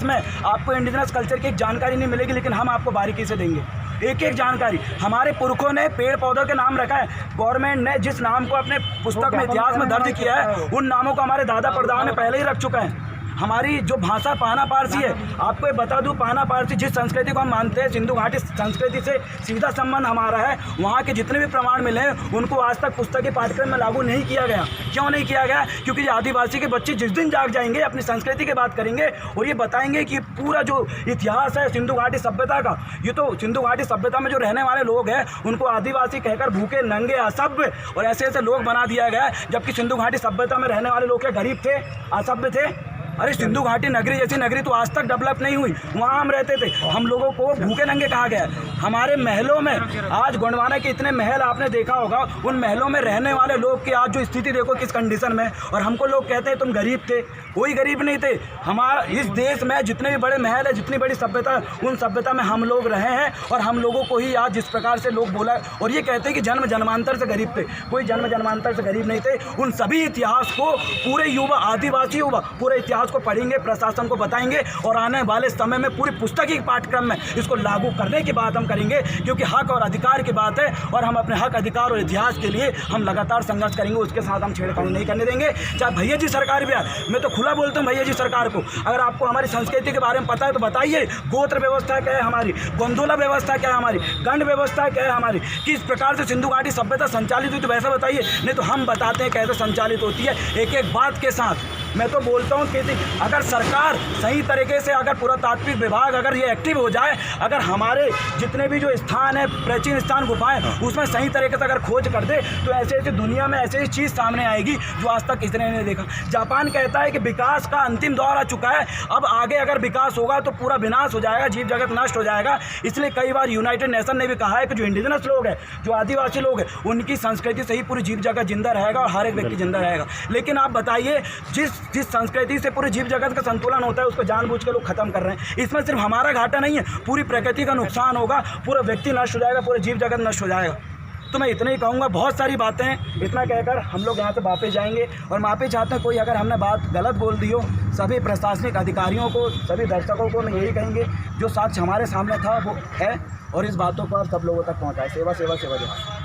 इतिहास में आपको इंडिजिनस कल्चर की एक जानकारी नहीं मिलेगी, लेकिन हम आपको बारीकी से देंगे एक एक जानकारी। हमारे पुरखों ने पेड़ पौधों के नाम रखा है, गवर्नमेंट ने जिस नाम को अपने पुस्तक में इतिहास में दर्ज किया है उन नामों को हमारे दादा परदादा ने पहले ही रख चुका है। हमारी जो भाषा पाना पारसी है, आपको ये बता दूं, पाना पारसी जिस संस्कृति को हम मानते हैं, सिंधु घाटी संस्कृति से सीधा संबंध हमारा है। वहाँ के जितने भी प्रमाण मिले हैं उनको आज तक पुस्तकीय पाठ्यक्रम में लागू नहीं किया गया। क्यों नहीं किया गया? क्योंकि आदिवासी के बच्चे जिस दिन जाग जाएंगे अपनी संस्कृति की बात करेंगे और ये बताएंगे कि पूरा जो इतिहास है सिंधु घाटी सभ्यता का, ये तो सिंधु घाटी सभ्यता में जो रहने वाले लोग हैं उनको आदिवासी कहकर भूखे, नंगे, असभ्य और ऐसे ऐसे लोग बना दिया गया है, जबकि सिंधु घाटी सभ्यता में रहने वाले लोग क्या गरीब थे, असभ्य थे? अरे सिंधु घाटी नगरी जैसी नगरी तो आज तक डेवलप नहीं हुई, वहाँ हम रहते थे, हम लोगों को भूखे नंगे कहा गया। हमारे महलों में आज गोंडवाना के इतने महल आपने देखा होगा, उन महलों में रहने वाले लोग की आज जो स्थिति देखो किस कंडीशन में, और हमको लोग कहते हैं तुम गरीब थे। कोई गरीब नहीं थे। हमारा इस देश में जितने भी बड़े महल है, जितनी बड़ी सभ्यता, उन सभ्यता में हम लोग रहे हैं और हम लोगों को ही आज जिस प्रकार से लोग बोला और ये कहते हैं कि जन्म जन्मांतर से गरीब थे, कोई जन्म जन्मांतर से गरीब नहीं थे। उन सभी इतिहास को पूरे युवा, आदिवासी युवा पूरे इतिहास को पढ़ेंगे, प्रशासन को बताएंगे और आने वाले समय में पूरी पुस्तकीय पाठ्यक्रम में इसको लागू करने की बात हम करेंगे, क्योंकि हक और अधिकार की बात है और हम अपने हक, अधिकार और इतिहास के लिए हम लगातार संघर्ष करेंगे। उसके साथ हम छेड़खानी नहीं करने देंगे, चाहे भैया जी सरकार भी आए। मैं तो खुला बोलता हूँ भैया जी सरकार को, अगर आपको हमारी संस्कृति के बारे में पता है तो बताइए, गोत्र व्यवस्था क्या है हमारी, गोंधोला व्यवस्था क्या है हमारी, गंड व्यवस्था क्या है हमारी, किस प्रकार से सिंधु घाटी सभ्यता संचालित हुई, तो वैसा बताइए। नहीं तो हम बताते हैं कैसे संचालित होती है एक एक बात के साथ। मैं तो बोलता हूँ कि अगर सरकार सही तरीके से, अगर पुरातात्विक विभाग अगर ये एक्टिव हो जाए, अगर हमारे जितने भी जो स्थान है, प्राचीन स्थान, गुफाएं, उसमें सही तरीके से अगर खोज कर दे तो ऐसे ऐसे दुनिया में ऐसी चीज़ सामने आएगी जो आज तक किसी ने नहीं देखा। जापान कहता है कि विकास का अंतिम दौर आ चुका है, अब आगे अगर विकास होगा तो पूरा विनाश हो जाएगा, जीव जगत नष्ट हो जाएगा। इसलिए कई बार यूनाइटेड नेशन ने भी कहा है कि जो इंडिजिनस लोग हैं, जो आदिवासी लोग हैं, उनकी संस्कृति से ही पूरी जीव जगत जिंदा रहेगा और हर एक व्यक्ति जिंदा रहेगा। लेकिन आप बताइए, जिस संस्कृति से पूरे जीव जगत का संतुलन होता है उसको जानबूझ के लोग खत्म कर रहे हैं। इसमें सिर्फ हमारा घाटा नहीं है, पूरी प्रकृति का नुकसान होगा, पूरा व्यक्ति नष्ट हो जाएगा, पूरे जीव जगत नष्ट हो जाएगा। तो मैं इतना ही कहूँगा, बहुत सारी बातें हैं, इतना कहकर हम लोग यहाँ से वापस जाएंगे और माफ़ी चाहते हैं कोई अगर हमने बात गलत बोल दी हो। सभी प्रशासनिक अधिकारियों को, सभी दर्शकों को मैं यही कहेंगे, जो साक्ष्य हमारे सामने था वो है और इस बातों को आप सब लोगों तक पहुँचाए। सेवा सेवा सेवा जवाब।